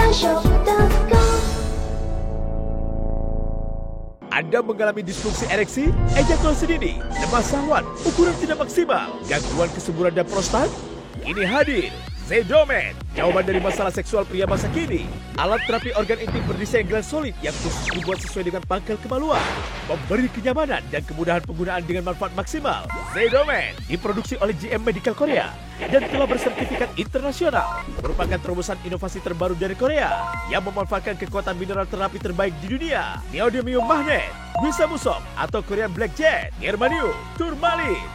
holashop.com. Anda mengalami disfungsi ereksi, ejakulasi dini, lemah syahwat, ukuran tidak maksimal, gangguan kesuburan dan prostat? Kini hadir Zedomen, jawaban dari masalah seksual pria masa kini. Alat terapi organ intim berdesain gelang solid yang khusus dibuat sesuai dengan pangkal kemaluan, memberi kenyamanan dan kemudahan penggunaan dengan manfaat maksimal. Zedomen diproduksi oleh GM Medical Korea dan telah bersertifikat internasional. Merupakan terobosan inovasi terbaru dari Korea yang memanfaatkan kekuatan mineral terapi terbaik di dunia. Neodymium magnet, Guisa musok atau Korean blackjack, germanium, turmalin.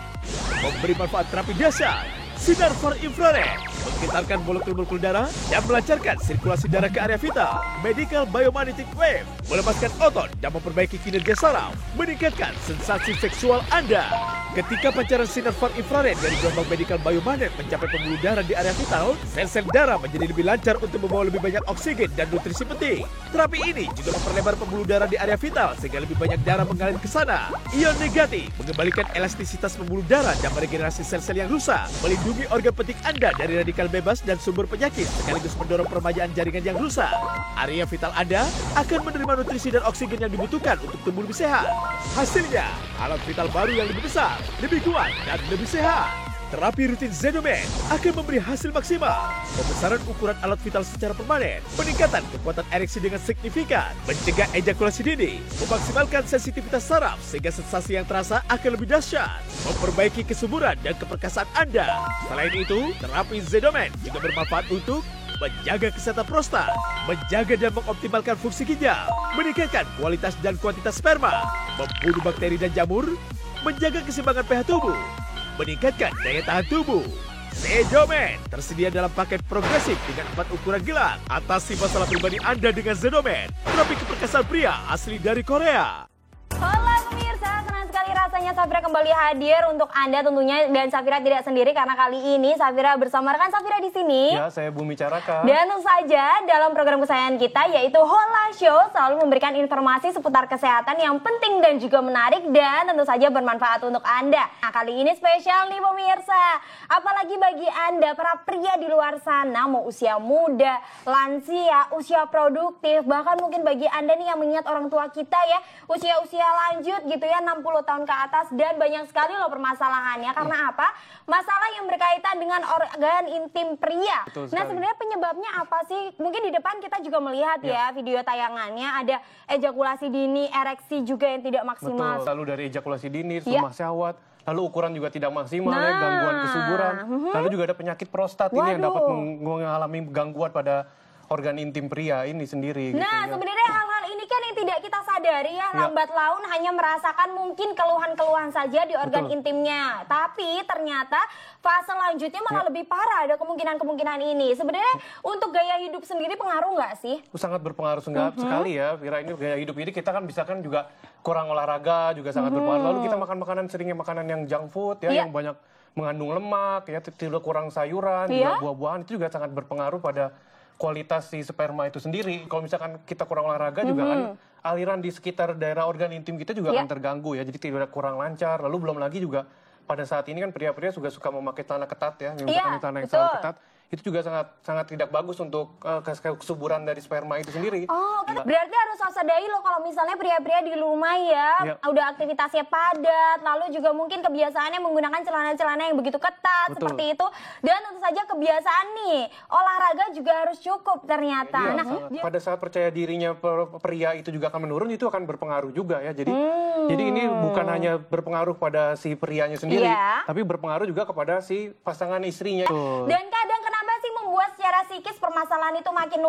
Memberi manfaat terapi dasar, sinar far infrared, menggetarkan molekul-molekul darah dan melancarkan sirkulasi darah ke area vital. Medical Biomagnetic Wave, melepaskan otot dan memperbaiki kinerja saraf, meningkatkan sensasi seksual Anda. Ketika pancaran sinar far infrared dari gelombang medical biomagnet mencapai pembuluh darah di area vital, sel-sel darah menjadi lebih lancar untuk membawa lebih banyak oksigen dan nutrisi penting. Terapi ini juga memperlebar pembuluh darah di area vital sehingga lebih banyak darah mengalir ke sana. Ion negatif mengembalikan elastisitas pembuluh darah dan meregenerasi sel-sel yang rusak, melindungi organ penting Anda dari radikal bebas dan sumber penyakit sekaligus mendorong peremajaan jaringan yang rusak. Area vital Anda akan menerima nutrisi dan oksigen yang dibutuhkan untuk tumbuh lebih sehat. Hasilnya, alat vital baru yang lebih besar, lebih kuat, dan lebih sehat. Terapi rutin Zedomen akan memberi hasil maksimal. Pembesaran ukuran alat vital secara permanen, peningkatan kekuatan ereksi dengan signifikan, mencegah ejakulasi dini, memaksimalkan sensitivitas saraf sehingga sensasi yang terasa akan lebih dahsyat, memperbaiki kesuburan dan keperkasaan Anda. Selain itu, terapi Zedomen juga bermanfaat untuk menjaga kesehatan prostat, menjaga dan mengoptimalkan fungsi ginjal, meningkatkan kualitas dan kuantitas sperma, membunuh bakteri dan jamur, menjaga keseimbangan pH tubuh, meningkatkan daya tahan tubuh. Zedomen tersedia dalam paket progresif dengan 4 ukuran gelang. Atasi masalah pribadi Anda dengan Zedomen, terapi keperkasaan pria asli dari Korea. Halo pemirsa, senang sekali rasanya Safira kembali hadir untuk Anda tentunya, dan Safira tidak sendiri karena kali ini Safira bersama rekan Safira di sini. Ya, saya Bumi Caraka. Dan tentu saja dalam program kesayangan kita yaitu Hola Show selalu memberikan informasi seputar kesehatan yang penting dan juga menarik dan tentu saja bermanfaat untuk Anda. Nah, kali ini spesial nih pemirsa. Apalagi bagi Anda para pria di luar sana, mau usia muda, lansia, usia produktif, bahkan mungkin bagi Anda nih yang mengingat orang tua kita ya, usia-usia lanjut gitu ya, 60 tahun ke atas, dan banyak sekali loh permasalahannya. Karena apa? Masalah yang berkaitan dengan organ intim pria. Nah, sebenarnya penyebabnya apa sih? Mungkin di depan kita juga melihat ya video tayangannya, ada ejakulasi dini, ereksi juga yang tidak maksimal. Betul. Lalu dari ejakulasi dini, lemah syahwat, lalu ukuran juga tidak maksimal ya, gangguan kesuburan. Lalu juga ada penyakit prostat ini yang dapat mengalami gangguan pada organ intim pria ini sendiri. Nah, gitu, sebenarnya hal-hal ini kan yang tidak kita sadari ya, lambat laun hanya merasakan mungkin keluhan-keluhan saja di organ intimnya. Tapi ternyata fase lanjutnya malah lebih parah, ada kemungkinan-kemungkinan ini. Sebenarnya untuk gaya hidup sendiri pengaruh nggak sih? Sangat berpengaruh sekali ya, Vira. Ini gaya hidup ini kita kan bisa kan juga kurang olahraga juga sangat berpengaruh. Lalu kita makan makanan, seringnya makanan yang junk food ya, yang banyak mengandung lemak ya, tidak kurang sayuran, juga buah-buahan, itu juga sangat berpengaruh pada kualitas si sperma itu sendiri. Kalau misalkan kita kurang olahraga juga kan aliran di sekitar daerah organ intim kita juga akan terganggu ya, jadi tidak kurang lancar. Lalu belum lagi juga pada saat ini kan pria-pria juga suka memakai celana ketat ya, menggunakan celana yang sangat ketat. Itu juga sangat tidak bagus untuk kesuburan dari sperma itu sendiri. Oh, kan berarti harus waspadai loh kalau misalnya pria-pria di rumah ya, udah aktivitasnya padat, lalu juga mungkin kebiasaannya menggunakan celana-celana yang begitu ketat seperti itu. Dan tentu saja kebiasaan nih, olahraga juga harus cukup ternyata. Pada saat percaya dirinya pria itu juga akan menurun, itu akan berpengaruh juga ya. Jadi ini bukan hanya berpengaruh pada si prianya sendiri, tapi berpengaruh juga kepada si pasangan istrinya. Dan kadang kenapa sih membuat secara psikis permasalahan itu makin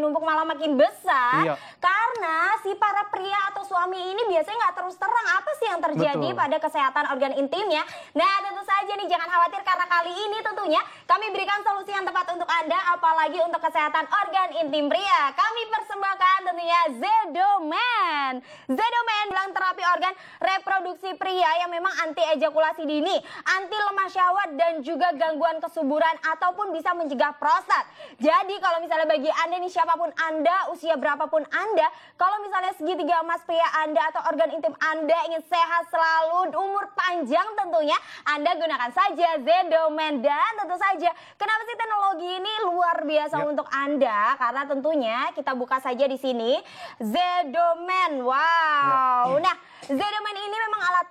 numpuk malah makin besar? Karena si para pria atau suami ini biasanya nggak terus terang apa sih yang terjadi pada kesehatan organ intimnya. Nah, tentu saja nih jangan khawatir karena kali ini tentunya kami berikan solusi yang tepat untuk Anda, apalagi untuk kesehatan organ intim pria. Kami persembahkan tentunya Zedomen. Zedomen bilang terapi organ reproduksi pria yang memang anti ejakulasi dini, anti lemah syahwat dan juga gangguan kesuburan ataupun bisa mencegah prostat. Jadi kalau misalnya bagi Anda nih, siapapun Anda, usia berapapun Anda, kalau misalnya segitiga emas pria Anda atau organ intim Anda ingin sehat selalu, umur panjang tentunya, Anda gunakan saja Zedomen. Dan tentu saja, kenapa sih teknologi ini luar luar biasa untuk Anda karena tentunya kita buka saja di sini Zedomen. Wow. Nah, Zedomen ini memang alat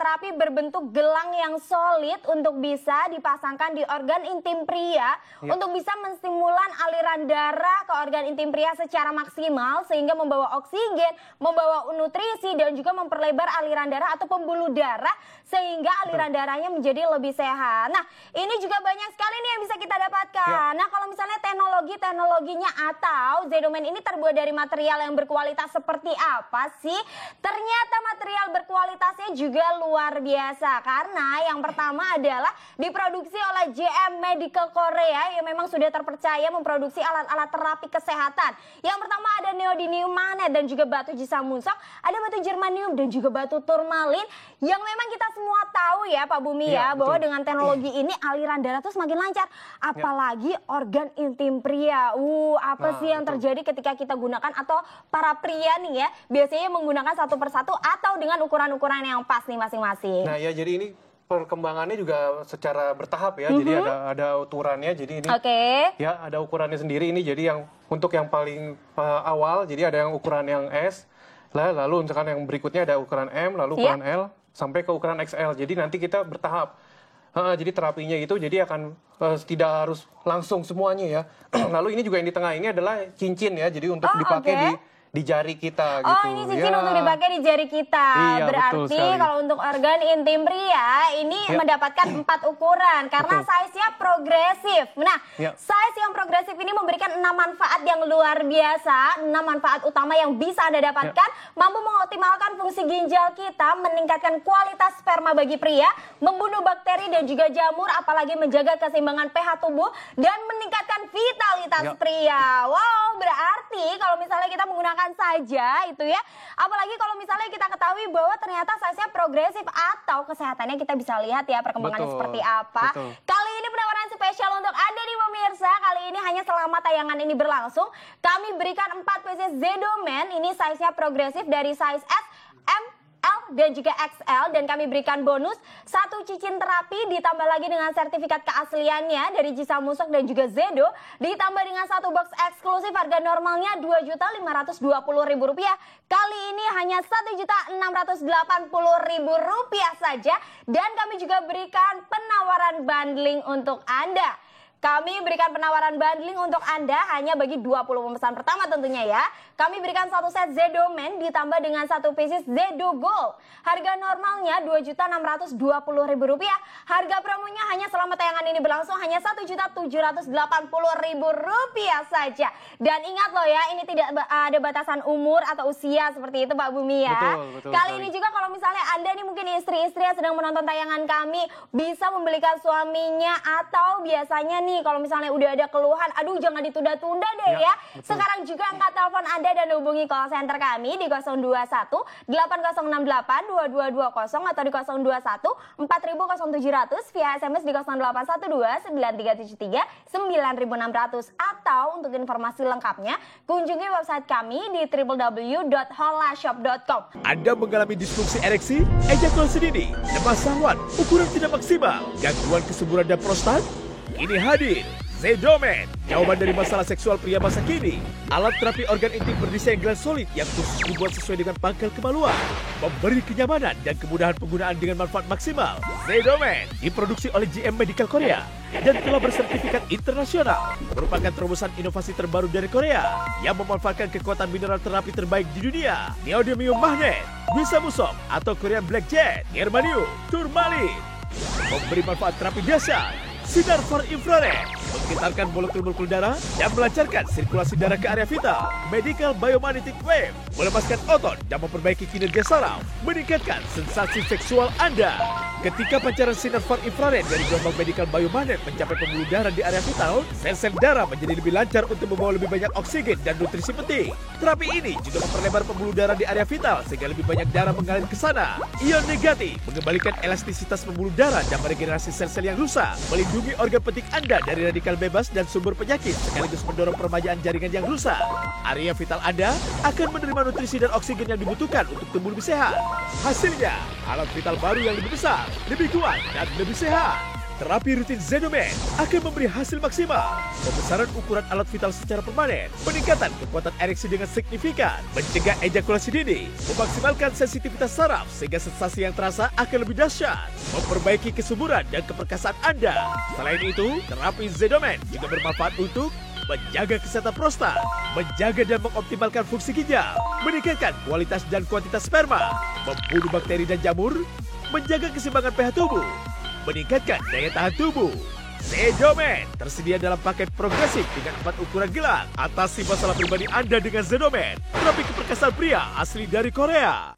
terapi berbentuk gelang yang solid untuk bisa dipasangkan di organ intim pria untuk bisa menstimulan aliran darah ke organ intim pria secara maksimal sehingga membawa oksigen, membawa nutrisi dan juga memperlebar aliran darah atau pembuluh darah sehingga aliran darahnya menjadi lebih sehat. Nah, ini juga banyak sekali nih yang bisa kita dapatkan. Nah, kalau misalnya teknologinya atau Zedomen ini terbuat dari material yang berkualitas seperti apa sih? Ternyata material berkualitasnya juga luar biasa karena yang pertama adalah diproduksi oleh JM Medical Korea yang memang sudah terpercaya memproduksi alat-alat terapi kesehatan. Yang pertama ada neodymium magnet dan juga batu jisamsung, ada batu germanium dan juga batu turmalin yang memang kita semua tahu ya Pak Bumi bahwa dengan teknologi ini aliran darah tuh semakin lancar, apalagi organ intim pria. Apa sih yang terjadi ketika kita gunakan atau para pria nih ya biasanya menggunakan satu persatu atau dengan ukuran-ukuran yang pas nih masing-masing. Nah ya, jadi ini perkembangannya juga secara bertahap ya. Jadi ada ukurannya. Jadi ini ya ada ukurannya sendiri. Ini jadi yang untuk yang paling awal. Jadi ada yang ukuran yang S. Lalu misalkan yang berikutnya ada ukuran M, lalu ukuran L sampai ke ukuran XL. Jadi nanti kita bertahap. Jadi terapinya itu jadi akan tidak harus langsung semuanya ya. Lalu ini juga yang di tengah ini adalah cincin ya. Jadi untuk dipakai di jari kita gitu. Ini cincin untuk dipakai di jari kita. Berarti kalau untuk organ intim pria ini mendapatkan 4 ukuran karena size-nya progresif. Nah, size yang progresif ini memberikan 6 manfaat yang luar biasa, 6 manfaat utama yang bisa Anda dapatkan, mampu mengoptimalkan fungsi ginjal kita, meningkatkan kualitas sperma bagi pria, membunuh bakteri dan juga jamur, apalagi menjaga keseimbangan pH tubuh dan meningkatkan vitalitas pria. Wow, berarti kalau misalnya kita menggunakan saja itu ya, apalagi kalau misalnya kita ketahui bahwa ternyata size-nya progresif atau kesehatannya kita bisa lihat ya perkembangannya seperti apa. Kali ini penawaran spesial untuk Anda nih pemirsa, kali ini hanya selama tayangan ini berlangsung kami berikan 4 pieces Zedomen, ini size-nya progresif dari size S, M, L dan juga XL dan kami berikan bonus 1 cincin terapi ditambah lagi dengan sertifikat keasliannya dari Jisamsung dan juga Zedo ditambah dengan 1 box eksklusif harga normalnya Rp2.520.000. Kali ini hanya Rp1.680.000 saja dan kami juga berikan penawaran bundling untuk Anda. Kami berikan penawaran bundling untuk Anda hanya bagi 20 pemesan pertama tentunya ya. Kami berikan 1 set Zedomen ditambah dengan 1 pieces Zedo Gold. Harga normalnya Rp2.620.000. Harga promonya hanya selama tayangan ini berlangsung hanya Rp1.780.000 saja. Dan ingat loh ya, ini tidak ada batasan umur atau usia seperti itu Pak Bumi ya. Betul, Kali ini juga kalau misalnya Anda nih mungkin istri-istri yang sedang menonton tayangan kami bisa membelikan suaminya atau biasanya nih kalau misalnya udah ada keluhan, aduh jangan ditunda-tunda deh ya. Sekarang juga angkat telepon Anda dan hubungi call center kami di 021 8068 2220 atau di 021 400700 via SMS di 0812 9373 9600 atau untuk informasi lengkapnya kunjungi website kami di www.holashop.com. Anda mengalami disfungsi ereksi, ejakulasi dini, lemah syahwat, ukuran tidak maksimal, gangguan kesuburan dan prostat? Ini hadir Zedomen, jawaban dari masalah seksual pria masa kini. Alat terapi organ intim berdesain gelas solid yang khusus dibuat sesuai dengan pangkal kemaluan, memberi kenyamanan dan kemudahan penggunaan dengan manfaat maksimal. Zedomen diproduksi oleh JM Medical Korea dan telah bersertifikat internasional. Merupakan terobosan inovasi terbaru dari Korea yang memanfaatkan kekuatan mineral terapi terbaik di dunia. Neodymium magnet, Jisamsung atau Korean blackjack, germanium, turmalin. Memberi manfaat terapi dasar, sinar far infrared, menggetarkan molekul-molekul darah dan melancarkan sirkulasi darah ke area vital. Medical Biomagnetic Wave, melepaskan otot dan memperbaiki kinerja saraf, meningkatkan sensasi seksual Anda. Ketika pancaran sinar far infrared dari gelombang medical biomagnet mencapai pembuluh darah di area vital, sel-sel darah menjadi lebih lancar untuk membawa lebih banyak oksigen dan nutrisi penting. Terapi ini juga memperlebar pembuluh darah di area vital sehingga lebih banyak darah mengalir ke sana. Ion negatif mengembalikan elastisitas pembuluh darah dan meregenerasi sel-sel yang rusak, melindungi organ penting Anda dari radikal bebas dan sumber penyakit sekaligus mendorong permajaan jaringan yang rusak. Area vital Anda akan menerima nutrisi dan oksigen yang dibutuhkan untuk tumbuh lebih sehat. Hasilnya, alat vital baru yang lebih besar, lebih kuat, dan lebih sehat. terapi rutin Zedomen akan memberi hasil maksimal. Pembesaran ukuran alat vital secara permanen, peningkatan kekuatan ereksi dengan signifikan, mencegah ejakulasi dini, memaksimalkan sensitivitas saraf sehingga sensasi yang terasa akan lebih dahsyat, memperbaiki kesuburan dan keperkasaan Anda. Selain itu, terapi Zedomen juga bermanfaat untuk menjaga kesehatan prostat, menjaga dan mengoptimalkan fungsi ginjal, meningkatkan kualitas dan kuantitas sperma, membunuh bakteri dan jamur, menjaga keseimbangan pH tubuh, meningkatkan daya tahan tubuh. Zedomen tersedia dalam paket progresif dengan 4 ukuran gelang. Atasi masalah pribadi Anda dengan Zedomen, terapi keperkasaan pria asli dari Korea.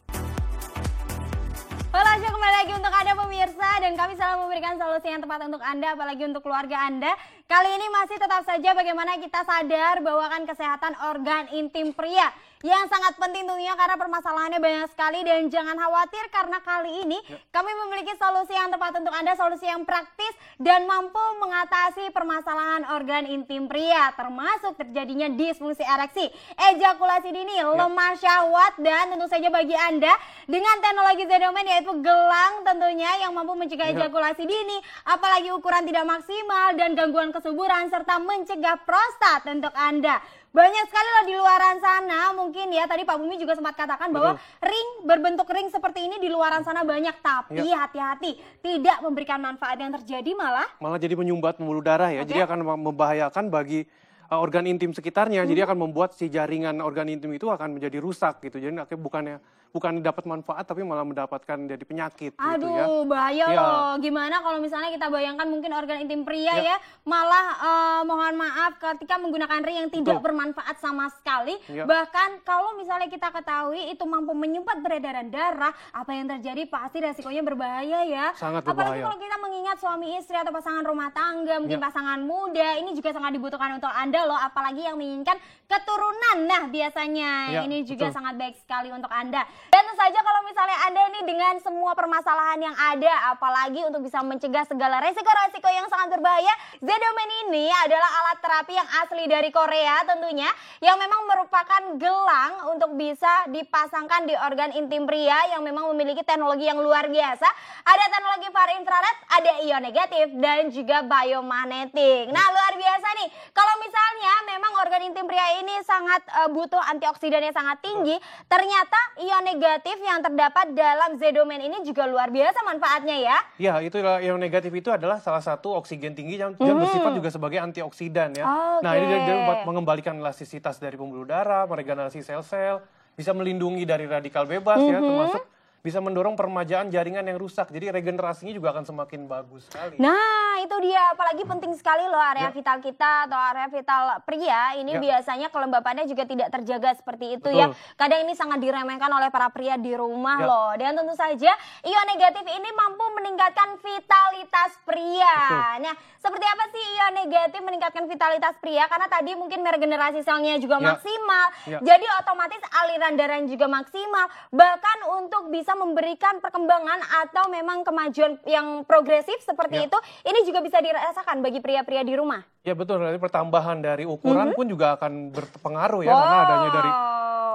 Halo, kembali lagi untuk Anda pemirsa, dan kami selalu memberikan solusi yang tepat untuk Anda, apalagi untuk keluarga Anda. Kali ini masih tetap saja bagaimana kita sadar bahwa kan kesehatan organ intim pria yang sangat penting tentunya karena permasalahannya banyak sekali, dan jangan khawatir karena kali ini kami memiliki solusi yang tepat untuk Anda, solusi yang praktis dan mampu mengatasi permasalahan organ intim pria, termasuk terjadinya disfungsi ereksi, ejakulasi dini, lemah syahwat, dan tentu saja bagi Anda dengan teknologi Zedomen yaitu gelang tentunya yang mampu mencegah ejakulasi dini, apalagi ukuran tidak maksimal dan gangguan kesuburan serta mencegah prostat untuk Anda. Banyak sekali loh di luaran sana, mungkin ya tadi Pak Bumi juga sempat katakan bahwa ring berbentuk ring seperti ini di luaran sana banyak, tapi hati-hati tidak memberikan manfaat, yang terjadi malah jadi menyumbat pembuluh darah ya. Jadi akan membahayakan bagi organ intim sekitarnya. Jadi akan membuat si jaringan organ intim itu akan menjadi rusak gitu. Jadi akhirnya bukan dapat manfaat tapi malah mendapatkan jadi penyakit. Aduh, gitu ya. Bahaya loh. Gimana kalau misalnya kita bayangkan mungkin organ intim pria ya malah mohon maaf ketika menggunakan ring yang tidak bermanfaat sama sekali. Bahkan kalau misalnya kita ketahui itu mampu menyumpat peredaran darah, apa yang terjadi pasti resikonya berbahaya ya. Sangat Apalagi berbahaya. kalau kita mengingat suami istri atau pasangan rumah tangga, mungkin pasangan muda, ini juga sangat dibutuhkan untuk Anda loh, apalagi yang menginginkan keturunan. Nah, biasanya ini juga sangat baik sekali untuk Anda. Dan tentu saja kalau misalnya Anda ini dengan semua permasalahan yang ada, apalagi untuk bisa mencegah segala resiko-resiko yang sangat berbahaya, Zedomen ini adalah alat terapi yang asli dari Korea tentunya, yang memang merupakan gelang untuk bisa dipasangkan di organ intim pria yang memang memiliki teknologi yang luar biasa. Ada teknologi far infrared, ada ion negatif, dan juga biomagnetik. Nah, luar biasa nih. Kalau misalnya memang organ intim pria ini sangat butuh antioksidan yang sangat tinggi, ternyata ion negatif yang terdapat dalam Zedomen ini juga luar biasa manfaatnya ya. Ya, itu ion negatif itu adalah salah satu oksigen tinggi yang bersifat juga sebagai antioksidan ya. Nah, ini dia dapat mengembalikan elastisitas dari pembuluh darah, meregenerasi sel-sel, bisa melindungi dari radikal bebas ya, termasuk bisa mendorong peremajaan jaringan yang rusak. Jadi regenerasinya juga akan semakin bagus sekali. Nah, itu dia. Apalagi penting sekali loh area vital kita atau area vital pria. Ini biasanya kelembapannya juga tidak terjaga seperti itu ya. Kadang ini sangat diremehkan oleh para pria di rumah loh. Dan tentu saja ion negatif ini mampu meningkatkan vitalitas pria. Nah, seperti apa sih ion negatif meningkatkan vitalitas pria? Karena tadi mungkin meregenerasi selnya juga maksimal. Jadi otomatis aliran darah juga maksimal. Bahkan untuk bisa memberikan perkembangan atau memang kemajuan yang progresif seperti itu, ini juga bisa dirasakan bagi pria-pria di rumah. Ya betul, nanti pertambahan dari ukuran pun juga akan berpengaruh ya, karena adanya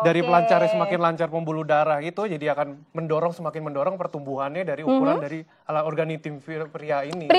dari pelancarnya semakin lancar pembuluh darah itu, jadi akan semakin mendorong pertumbuhannya dari ukuran dari organ intim pria ini.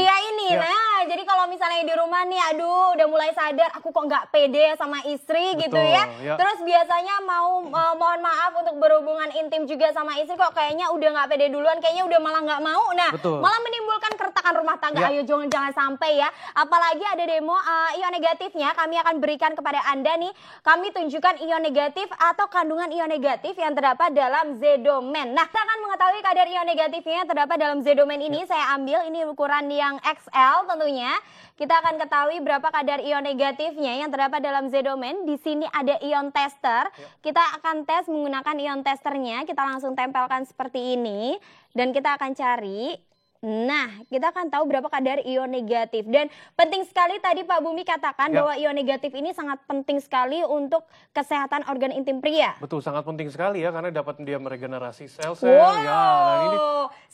Nah, jadi kalau misalnya di rumah nih, aduh udah mulai sadar, aku kok nggak pede sama istri gitu ya. Terus biasanya mau mohon maaf untuk berhubungan intim juga sama istri, kok kayaknya udah nggak pede duluan, kayaknya udah malah nggak mau. Nah, malah menimbulkan keretakan rumah tangga. Ayo jangan sampai ya. Apalagi ada demo ion negatifnya, kami akan berikan kepada Anda nih. Kami tunjukkan ion negatif atau kandungan ion negatif yang terdapat dalam Zedomen. Nah, kita akan mengetahui kadar ion negatifnya yang terdapat dalam Zedomen ini. Saya ambil ini ukuran yang XL tentunya. Kita akan ketahui berapa kadar ion negatifnya yang terdapat dalam Zedomen. Di sini ada ion tester. Kita akan tes menggunakan ion testernya. Kita langsung tempelkan seperti ini dan kita akan cari. Nah, kita akan tahu berapa kadar ion negatif. Dan penting sekali tadi Pak Bumi katakan bahwa ion negatif ini sangat penting sekali untuk kesehatan organ intim pria. Betul, sangat penting sekali ya, karena dapat dia meregenerasi sel-sel. Nah ini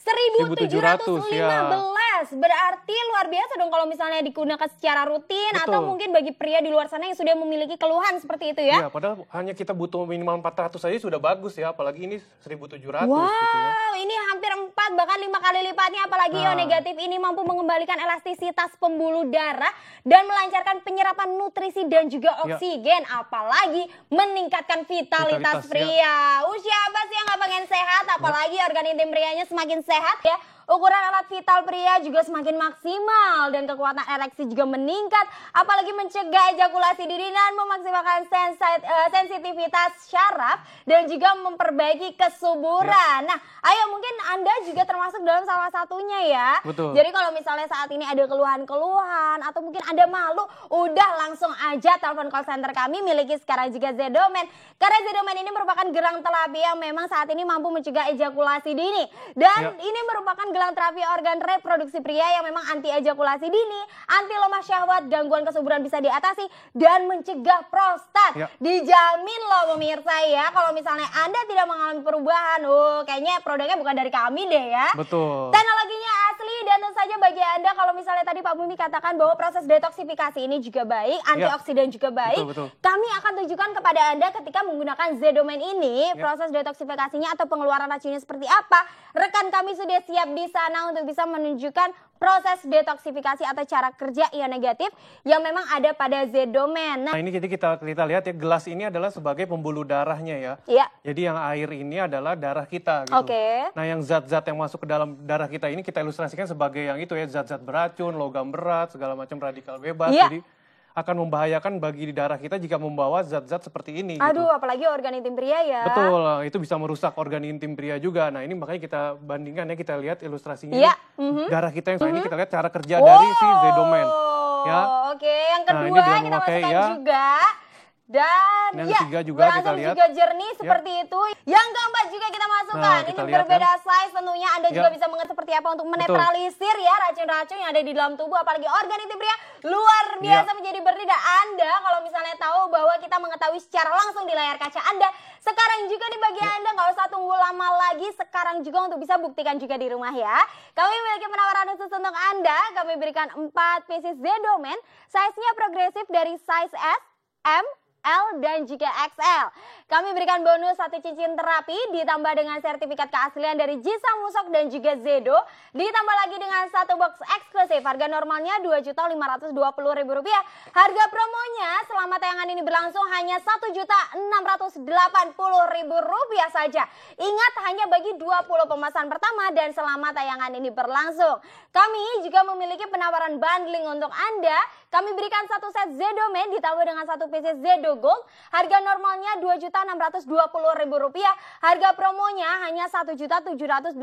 1715 berarti luar biasa dong kalau misalnya digunakan secara rutin. Atau mungkin bagi pria di luar sana yang sudah memiliki keluhan seperti itu ya. Iya, padahal hanya kita butuh minimal 400 saja sudah bagus ya, apalagi ini 1700 wow, gitu ya. Ini hampir 4 bahkan 5 kali lipatnya apalagi ion negatif ini mampu mengembalikan elastisitas pembuluh darah dan melancarkan penyerapan nutrisi dan juga oksigen, apalagi meningkatkan vitalitas pria. Siapa sih yang nggak pengen sehat, apalagi organ intim prianya semakin sehat ya. Ukuran alat vital pria juga semakin maksimal dan kekuatan ereksi juga meningkat, apalagi mencegah ejakulasi dini dan memaksimalkan sensitivitas syaraf dan juga memperbaiki kesuburan. Nah, ayo mungkin Anda juga termasuk dalam salah satunya ya. Betul. Jadi kalau misalnya saat ini ada keluhan-keluhan atau mungkin Anda malu, udah langsung aja telepon call center kami miliki sekarang juga Zedomen. Karena Zedomen ini merupakan gerang terapi yang memang saat ini mampu mencegah ejakulasi dini dan ini merupakan gelang terapi organ reproduksi pria yang memang anti ejakulasi dini, anti lemah syahwat, gangguan kesuburan bisa diatasi, dan mencegah prostat. Dijamin loh pemirsa ya, kalau misalnya Anda tidak mengalami perubahan, kayaknya produknya bukan dari kami deh ya. Betul. Teknologinya asli dan tentu saja bagi Anda kalau misalnya tadi Pak Bumi katakan bahwa proses detoksifikasi ini juga baik, antioksidan juga baik. Betul. Kami akan tunjukkan kepada Anda ketika menggunakan Zedomen ini, proses detoksifikasinya atau pengeluaran racunnya seperti apa. Rekan kami sudah siap di sana untuk bisa menunjukkan proses detoksifikasi atau cara kerja ion negatif yang memang ada pada Zedomen. Nah ini jadi kita lihat ya, gelas ini adalah sebagai pembuluh darahnya ya. Iya. Jadi yang air ini adalah darah kita gitu. Nah yang zat-zat yang masuk ke dalam darah kita ini kita ilustrasikan sebagai yang itu ya, zat-zat beracun, logam berat, segala macam radikal bebas. Jadi akan membahayakan bagi darah kita jika membawa zat-zat seperti ini. Aduh, apalagi organ intim pria ya. Betul, itu bisa merusak organ intim pria juga. Nah ini makanya kita bandingkan ya, kita lihat ilustrasinya. Darah kita yang ini kita lihat cara kerja dari si Zedomen. Ya. Oke, yang kedua kita masukkan juga. Dan yang ketiga juga kita lihat juga jernih seperti itu. Yang keempat juga kita masukkan. Ini berbeda size tentunya. Anda juga bisa mengerti seperti apa untuk menetralisir ya racun-racun yang ada di dalam tubuh, apalagi organ intim pria luar biasa menjadi bersih. Dan Anda kalau misalnya tahu bahwa kita mengetahui secara langsung di layar kaca Anda, sekarang juga nih bagi Anda nggak usah tunggu lama lagi, sekarang juga untuk bisa buktikan juga di rumah ya. Kami memiliki penawaran khusus untuk Anda. Kami berikan 4 pieces Zedomen, size-nya progresif dari size S, M, L dan juga XL. Kami berikan bonus 1 cincin terapi ditambah dengan sertifikat keaslian dari Jisa Musok dan juga Zedo, ditambah lagi dengan 1 box eksklusif. Harga normalnya Rp2.520.000. Harga promonya selama tayangan ini berlangsung hanya Rp1.680.000 saja. Ingat, hanya bagi 20 pemesan pertama dan selama tayangan ini berlangsung. Kami juga memiliki penawaran bundling untuk Anda. Kami berikan 1 set Zedomen ditambah dengan 1 pieces Zedo Gold. Harga normalnya Rp2.620.000. Harga promonya hanya Rp1.780.000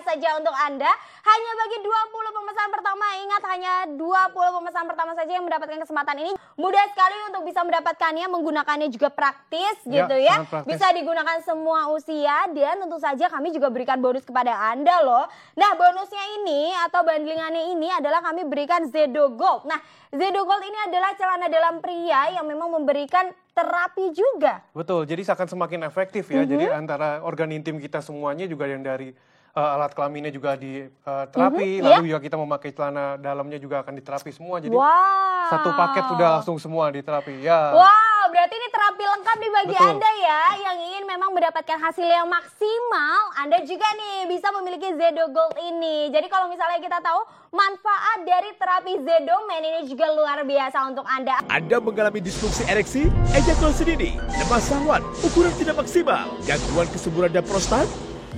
saja untuk Anda. Hanya bagi 20 pemesan pertama. Ingat, hanya 20 pemesan pertama saja yang mendapatkan kesempatan ini. Mudah sekali untuk bisa mendapatkannya, menggunakannya juga praktis gitu ya. Bisa digunakan semua usia dan tentu saja kami juga berikan bonus kepada Anda loh. Nah, bonusnya ini atau bundlingannya ini adalah kami berikan Zedo Gold. Nah, Zedo Gold ini adalah celana dalam pria yang memang memberikan terapi juga. Betul, jadi akan semakin efektif ya. Jadi antara organ intim kita semuanya juga yang dari alat kelaminnya juga diterapi, lalu juga kita memakai celana dalamnya juga akan diterapi semua. Jadi satu paket sudah langsung semua diterapi ya. Wow, berarti ini terapi lengkap nih bagi Anda ya yang ingin memang mendapatkan hasil yang maksimal. Anda juga nih bisa memiliki Zedo Gold ini. Jadi kalau misalnya kita tahu manfaat dari terapi Zedomen ini juga luar biasa untuk Anda. Anda mengalami disfungsi ereksi, ejakulasi dini, lemah syahwat, ukuran tidak maksimal, gangguan kesuburan dan prostat?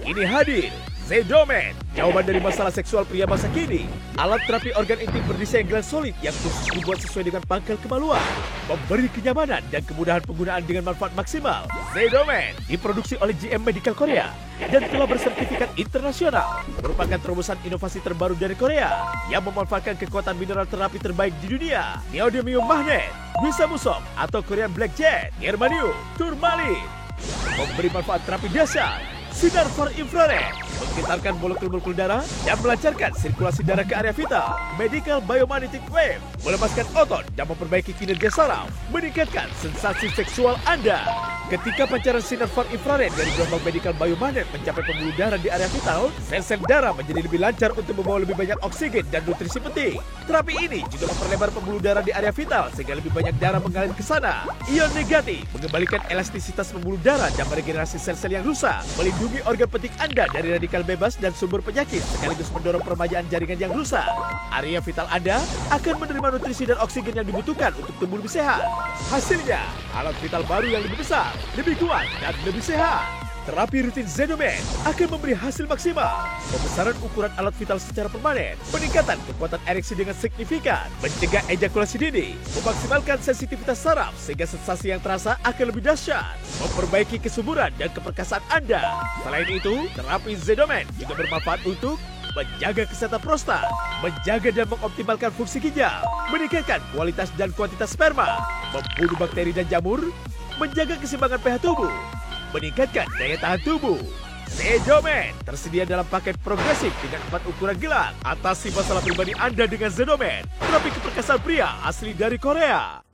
Ini hadir Zedomen, jawaban dari masalah seksual pria masa kini. Alat terapi organ intim berdesain gelang solid yang khusus dibuat sesuai dengan pangkal kemaluan, memberi kenyamanan dan kemudahan penggunaan dengan manfaat maksimal. Zedomen diproduksi oleh GM Medical Korea dan telah bersertifikat internasional. Merupakan terobosan inovasi terbaru dari Korea yang memanfaatkan kekuatan mineral terapi terbaik di dunia. Neodymium magnet, Jisa Musok atau Korean Blackjet, Germanium, Turmalin. Memberi manfaat terapi dasar, sinar far infrared, menggetarkan molekul-molekul darah dan melancarkan sirkulasi darah ke area vital. Medical Biomagnetic Wave, melepaskan otot dan memperbaiki kinerja saraf, meningkatkan sensasi seksual Anda. Ketika pancaran sinar far infrared dari gelombang medical biomagnet mencapai pembuluh darah di area vital, sel-sel darah menjadi lebih lancar untuk membawa lebih banyak oksigen dan nutrisi penting. Terapi ini juga memperlebar pembuluh darah di area vital sehingga lebih banyak darah mengalir ke sana. Ion negatif mengembalikan elastisitas pembuluh darah dan meregenerasi sel-sel yang rusak, melindungi organ penting Anda dari radikal bebas dan sumber penyakit sekaligus mendorong peremajaan jaringan yang rusak. Area vital Anda akan menerima nutrisi dan oksigen yang dibutuhkan untuk tumbuh lebih sehat. Hasilnya, alat vital baru yang lebih besar, lebih kuat, dan lebih sehat. Terapi rutin Zedomed akan memberi hasil maksimal. Pembesaran ukuran alat vital secara permanen, peningkatan kekuatan ereksi dengan signifikan, mencegah ejakulasi dini, memaksimalkan sensitivitas saraf sehingga sensasi yang terasa akan lebih dahsyat, memperbaiki kesuburan dan keperkasaan Anda. Selain itu, terapi Zedomed juga bermanfaat untuk menjaga kesehatan prostat, menjaga dan mengoptimalkan fungsi ginjal, meningkatkan kualitas dan kuantitas sperma, membunuh bakteri dan jamur, menjaga keseimbangan pH tubuh, meningkatkan daya tahan tubuh. Zedomed tersedia dalam paket progresif dengan 4 ukuran gelang. Atasi masalah pribadi Anda dengan Zedomed, terapi keperkasaan pria asli dari Korea.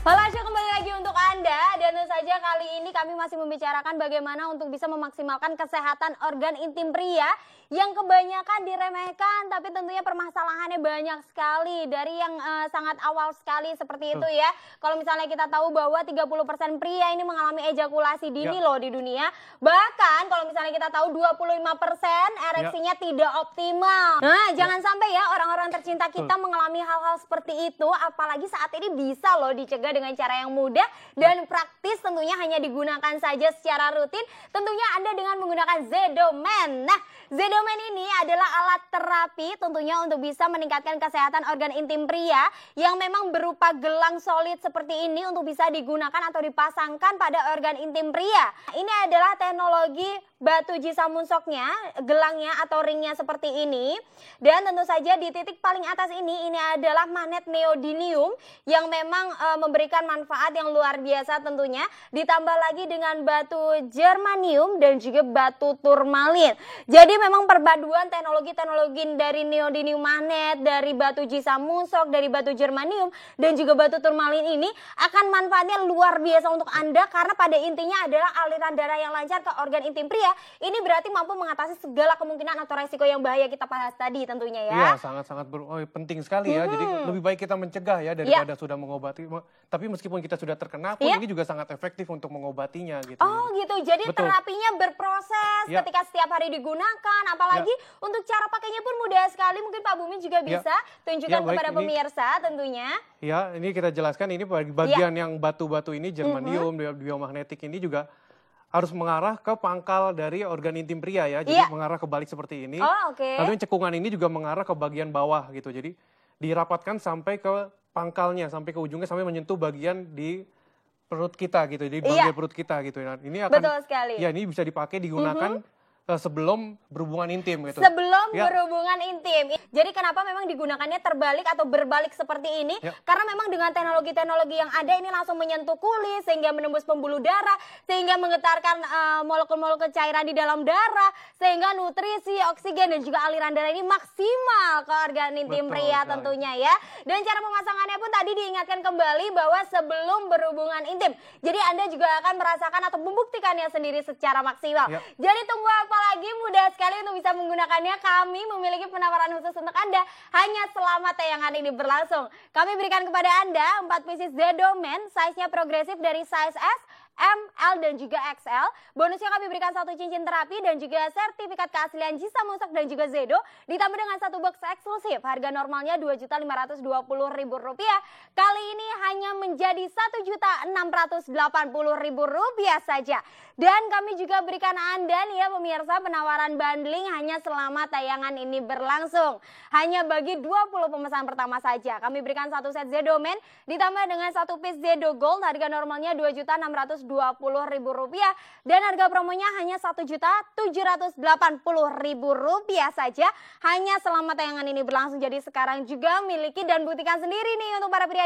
Halo, kembali lagi untuk Anda, dan tentu saja kali ini kami masih membicarakan bagaimana untuk bisa memaksimalkan kesehatan organ intim pria yang kebanyakan diremehkan, tapi tentunya permasalahannya banyak sekali dari yang sangat awal sekali seperti itu ya. Kalau misalnya kita tahu bahwa 30% pria ini mengalami ejakulasi dini loh di dunia. Bahkan kalau misalnya kita tahu 25% ereksinya tidak optimal. Nah, jangan sampai ya orang-orang tercinta kita mengalami hal-hal seperti itu, apalagi saat ini bisa loh dicegah dengan cara yang mudah dan praktis, tentunya hanya digunakan saja secara rutin. Tentunya Anda dengan menggunakan Zedomed. Nah, Zedomed ini adalah alat terapi tentunya untuk bisa meningkatkan kesehatan organ intim pria yang memang berupa gelang solid seperti ini untuk bisa digunakan atau dipasangkan pada organ intim pria. Ini adalah teknologi batu jisamunsoknya, gelangnya atau ringnya seperti ini. Dan tentu saja di titik paling atas ini adalah magnet neodymium yang memang memberikan manfaat yang luar biasa tentunya. Ditambah lagi dengan batu germanium dan juga batu turmalin. Jadi memang perpaduan teknologi-teknologi dari neodymium magnet, dari batu jisamunsok, dari batu germanium dan juga batu turmalin ini akan manfaatnya luar biasa untuk Anda, karena pada intinya adalah aliran darah yang lancar ke organ intim pria. Ini berarti mampu mengatasi segala kemungkinan atau resiko yang bahaya kita bahas tadi tentunya ya. Iya, sangat-sangat penting sekali ya. Jadi lebih baik kita mencegah ya daripada sudah mengobati. Tapi meskipun kita sudah terkena pun ini juga sangat efektif untuk mengobatinya gitu. Oh gitu, jadi terapinya berproses ketika setiap hari digunakan. Apalagi untuk cara pakainya pun mudah sekali. Mungkin Pak Bumi juga bisa tunjukkan kepada pemirsa tentunya. Ya, ini kita jelaskan ini bagian yang batu-batu ini germanium, biomagnetik ini juga harus mengarah ke pangkal dari organ intim pria ya. Jadi mengarah ke balik seperti ini. Lalu cekungan ini juga mengarah ke bagian bawah gitu. Jadi dirapatkan sampai ke pangkalnya, sampai ke ujungnya, sampai menyentuh bagian di perut kita gitu. Jadi bagian perut kita gitu. Nah, ini akan betul sekali. Ya, ini bisa dipakai digunakan sebelum berhubungan intim gitu. Sebelum berhubungan intim. Jadi kenapa memang digunakannya terbalik atau berbalik seperti ini? Karena memang dengan teknologi-teknologi yang ada ini langsung menyentuh kulit sehingga menembus pembuluh darah, sehingga menggetarkan molekul-molekul cairan di dalam darah, sehingga nutrisi, oksigen dan juga aliran darah ini maksimal ke organ intim pria tentunya ya. Dan cara pemasangannya pun tadi diingatkan kembali bahwa sebelum berhubungan intim. Jadi Anda juga akan merasakan atau membuktikannya sendiri secara maksimal. Jadi tunggu apalagi, mudah sekali untuk bisa menggunakannya. Kami memiliki penawaran khusus untuk Anda hanya selama tayangan ini berlangsung. Kami berikan kepada Anda 4 pieces Zedomed, size-nya progresif dari size S, M, L dan juga XL. Bonusnya kami berikan 1 cincin terapi dan juga sertifikat keaslian jisamunsok dan juga Zedo, ditambah dengan 1 box eksklusif. Harga normalnya Rp2.520.000. Kali ini hanya menjadi Rp1.680.000 saja. Dan kami juga berikan Anda nih ya pemirsa penawaran bundling hanya selama tayangan ini berlangsung. Hanya bagi 20 pemesan pertama saja. Kami berikan 1 set Zedomed ditambah dengan 1 piece Zedo Gold. Harga normalnya Rp2.620.000 dan harga promonya hanya Rp1.780.000 saja. Hanya selama tayangan ini berlangsung. Jadi sekarang juga miliki dan buktikan sendiri nih untuk para pria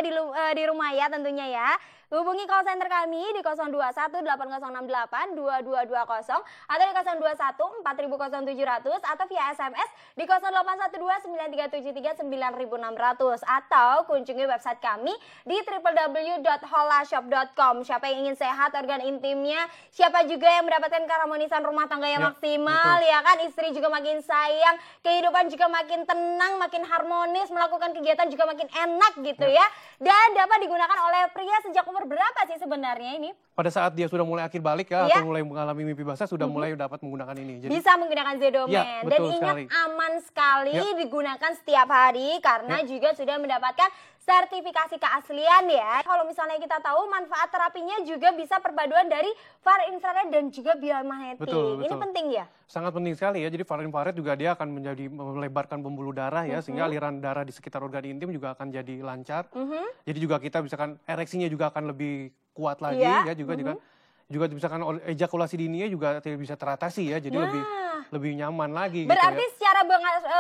di rumah ya tentunya ya. hubungi call center kami di 021-8068-2220 atau di 021-400700 atau via SMS di 0812-9373-9600 atau kunjungi website kami di www.holashop.com. Siapa yang ingin sehat organ intimnya, siapa juga yang mendapatkan keharmonisan rumah tangga yang maksimal, ya kan, istri juga makin sayang, kehidupan juga makin tenang, makin harmonis, melakukan kegiatan juga makin enak gitu ya. Dan dapat digunakan oleh pria sejak umur berapa sih sebenarnya ini? Pada saat dia sudah mulai akhir balik ya, atau mulai mengalami mimpi basah, sudah mulai dapat menggunakan ini. Jadi, bisa menggunakan Zedomen. Dan ingat sekali. Aman sekali digunakan setiap hari karena juga sudah mendapatkan sertifikasi keaslian ya. Kalau misalnya kita tahu manfaat terapinya juga bisa perpaduan dari far infrared dan juga biomagnetik. Ini penting ya? Sangat penting sekali ya. Jadi far infrared juga dia akan melebarkan pembuluh darah ya, sehingga aliran darah di sekitar organ intim juga akan jadi lancar. Jadi juga kita misalkan ereksinya juga akan lebih kuat lagi ya, juga misalkan ejakulasi dininya juga bisa teratasi ya. Jadi lebih nyaman lagi. Berarti gitu ya. Secara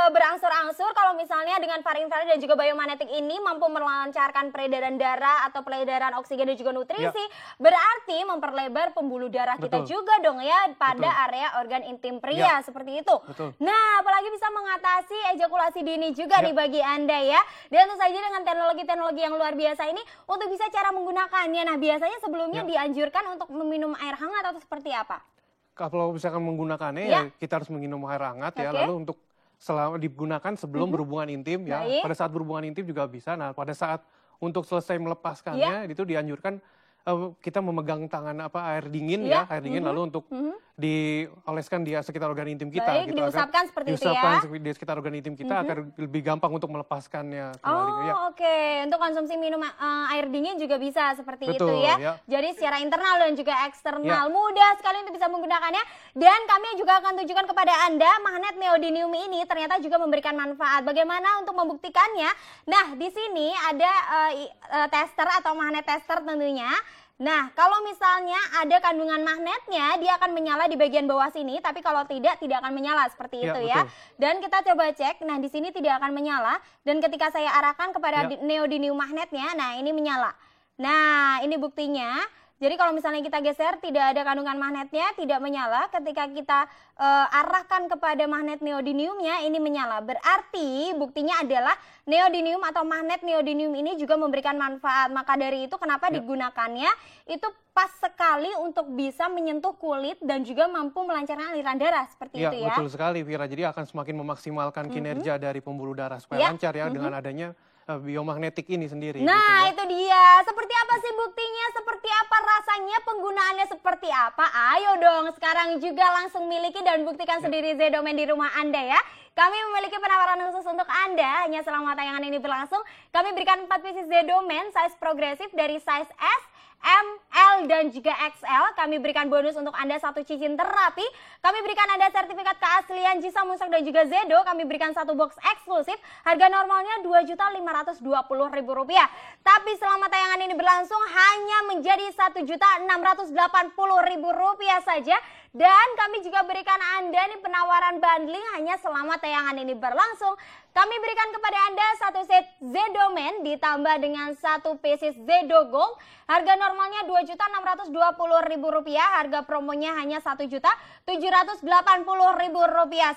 berangsur-angsur kalau misalnya dengan far infrared dan juga biomagnetik ini mampu melancarkan peredaran darah atau peredaran oksigen dan juga nutrisi, berarti memperlebar pembuluh darah kita juga dong ya pada area organ intim pria seperti itu. Nah, apalagi bisa mengatasi ejakulasi dini juga nih bagi Anda ya. Dan tentu saja dengan teknologi-teknologi yang luar biasa ini untuk bisa cara menggunakannya. Nah, biasanya sebelumnya dianjurkan untuk meminum air hangat atau seperti apa? Kalau misalkan menggunakannya ya kita harus minum air hangat ya, lalu untuk digunakan sebelum berhubungan intim ya. Pada saat berhubungan intim juga bisa. Nah, pada saat untuk selesai melepaskannya itu dianjurkan kita memegang tangan air dingin air dingin lalu untuk dioleskan di sekitar organ intim kita. Baik, gitu, diusapkan seperti itu ya. Di sekitar organ intim kita agar lebih gampang untuk melepaskannya kembali. Oke. Untuk konsumsi minum air dingin juga bisa seperti itu ya. Jadi secara internal dan juga eksternal mudah sekali untuk bisa menggunakannya. Dan kami juga akan tunjukkan kepada Anda magnet neodymium ini ternyata juga memberikan manfaat. Bagaimana untuk membuktikannya? Nah, di sini ada tester atau magnet tester tentunya. Nah, kalau misalnya ada kandungan magnetnya, dia akan menyala di bagian bawah sini, tapi kalau tidak akan menyala seperti itu ya. Dan kita coba cek, nah di sini tidak akan menyala, dan ketika saya arahkan kepada neodymium magnetnya, nah ini menyala. Nah, ini buktinya. Jadi kalau misalnya kita geser, tidak ada kandungan magnetnya, tidak menyala. Ketika kita arahkan kepada magnet neodymiumnya, ini menyala. Berarti buktinya adalah neodymium atau magnet neodymium ini juga memberikan manfaat. Maka dari itu kenapa digunakannya itu pas sekali untuk bisa menyentuh kulit dan juga mampu melancarkan aliran darah seperti itu ya. Betul sekali Vira. Jadi akan semakin memaksimalkan kinerja dari pembuluh darah supaya lancar ya dengan adanya biomagnetik ini sendiri. Nah itu dia. Seperti apa sih buktinya? Seperti apa rasanya? Penggunaannya seperti apa? Ayo dong sekarang juga langsung miliki dan buktikan sendiri Zedomen di rumah Anda ya. Kami memiliki penawaran khusus untuk Anda. Hanya selama tayangan ini berlangsung, kami berikan 4 pieces Zedomen size progresif dari size S, M, L, dan juga XL. Kami berikan bonus untuk Anda 1 cincin terapi. Kami berikan Anda sertifikat keaslian Jisa Musak dan juga Zedo. Kami berikan 1 box eksklusif. Harga normalnya Rp2.520.000. Tapi selama tayangan ini berlangsung hanya menjadi Rp1.680.000 saja. Dan kami juga berikan Anda nih penawaran bundling hanya selama tayangan ini berlangsung. Kami berikan kepada Anda 1 set Zedomen ditambah dengan 1 pieces Zedo Gold. Harga normalnya Rp2.620.000. Harga promonya hanya Rp1.780.000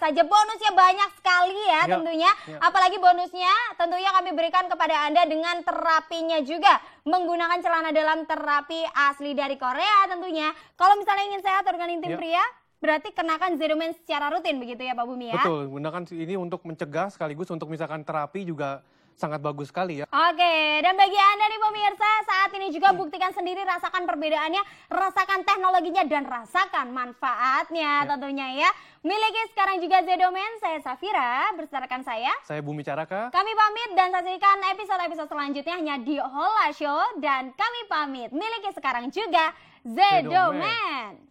saja. Bonusnya banyak sekali ya tentunya. Apalagi bonusnya tentunya kami berikan kepada Anda dengan terapinya juga. Menggunakan celana dalam terapi asli dari Korea tentunya. Kalau misalnya ingin sehat organ intim pria, berarti kenakan Zedomen secara rutin begitu ya Pak Bumi ya? Betul, gunakan ini untuk mencegah sekaligus untuk misalkan terapi juga sangat bagus sekali ya. Oke, dan bagi Anda nih pemirsa, saat ini juga buktikan sendiri, rasakan perbedaannya, rasakan teknologinya, dan rasakan manfaatnya tentunya ya. Miliki sekarang juga Zedomen, saya Safira, bersama saya Bumi Caraka. Kami pamit dan saksikan episode-episode selanjutnya hanya di Hola Show, dan kami pamit. Miliki sekarang juga Zedomen.